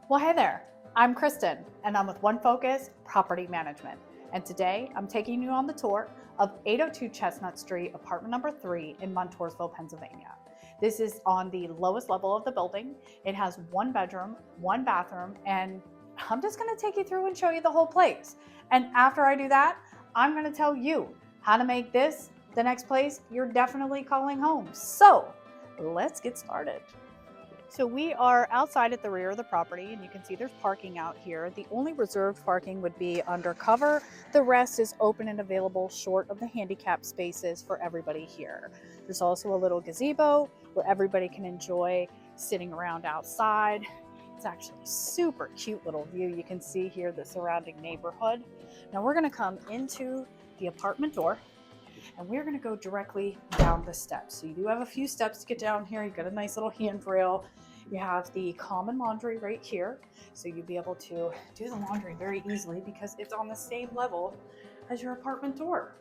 Well, hey there, I'm Kristen and I'm with One Focus Property Management. And today I'm taking you on the tour of 802 Chestnut Street, apartment number 3 in Montoursville, Pennsylvania. This is on the lowest level of the building. It has 1 bedroom, 1 bathroom, and I'm just gonna take you through and show you the whole place. And after I do that, I'm gonna tell you how to make this the next place you're definitely calling home. So let's get started. So we are outside at the rear of the property, and you can see there's parking out here. The only reserved parking would be undercover. The rest is open and available short of the handicap spaces for everybody here. There's also a little gazebo where everybody can enjoy sitting around outside. It's actually a super cute little view. You can see here the surrounding neighborhood. Now we're gonna come into the apartment door and we're gonna go directly down the steps. So you do have a few steps to get down here. You've got a nice little handrail. You have the common laundry right here. So you'll be able to do the laundry very easily because it's on the same level as your apartment door.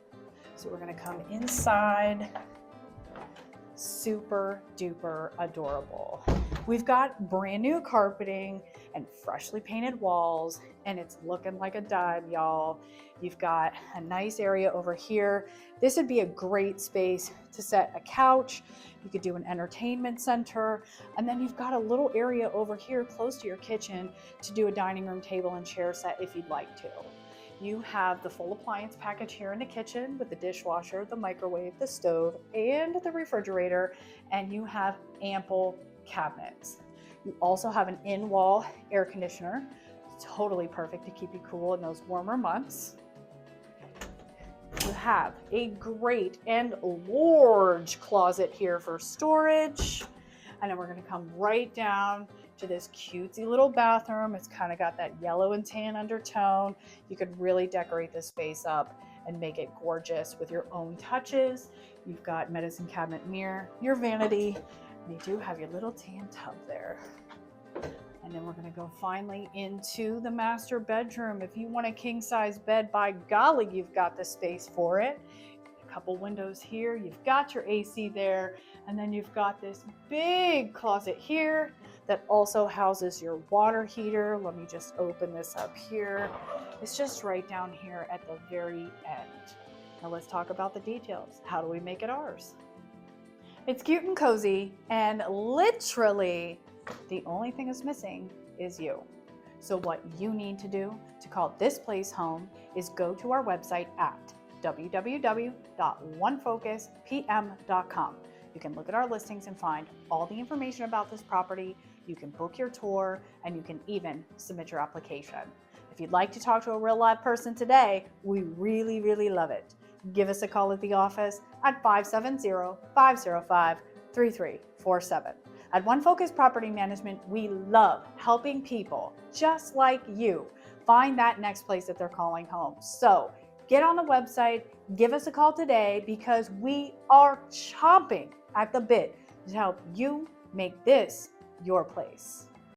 So we're gonna come inside. Super duper adorable. We've got brand new carpeting and freshly painted walls, and it's looking like a dime, y'all. You've got a nice area over here. This would be a great space to set a couch. You could do an entertainment center, and then you've got a little area over here close to your kitchen to do a dining room table and chair set if you'd like to. You have the full appliance package here in the kitchen with the dishwasher, the microwave, the stove, and the refrigerator, and you have ample cabinets. You also have an in-wall air conditioner, totally perfect to keep you cool in those warmer months. You have a great and large closet here for storage. And then we're gonna come right down to this cutesy little bathroom. It's kind of got that yellow and tan undertone. You could really decorate this space up and make it gorgeous with your own touches. You've got medicine cabinet mirror, your vanity, and you do have your little tan tub there. And then we're gonna go finally into the master bedroom. If you want a king size bed, by golly, you've got the space for it. A couple windows here, you've got your AC there, and then you've got this big closet here that also houses your water heater. Let me just open this up here. It's just right down here at the very end. Now let's talk about the details. How do we make it ours? It's cute and cozy, and literally the only thing that's missing is you. So what you need to do to call this place home is go to our website at www.onefocuspm.com. You can look at our listings and find all the information about this property. You can book your tour, and you can even submit your application. If you'd like to talk to a real live person today, we really love it. Give us a call at the office at 570-505-3347. At One Focus Property Management, we love helping people just like you find that next place that they're calling home. So get on the website, give us a call today, because we are chomping at the bit to help you make this your place.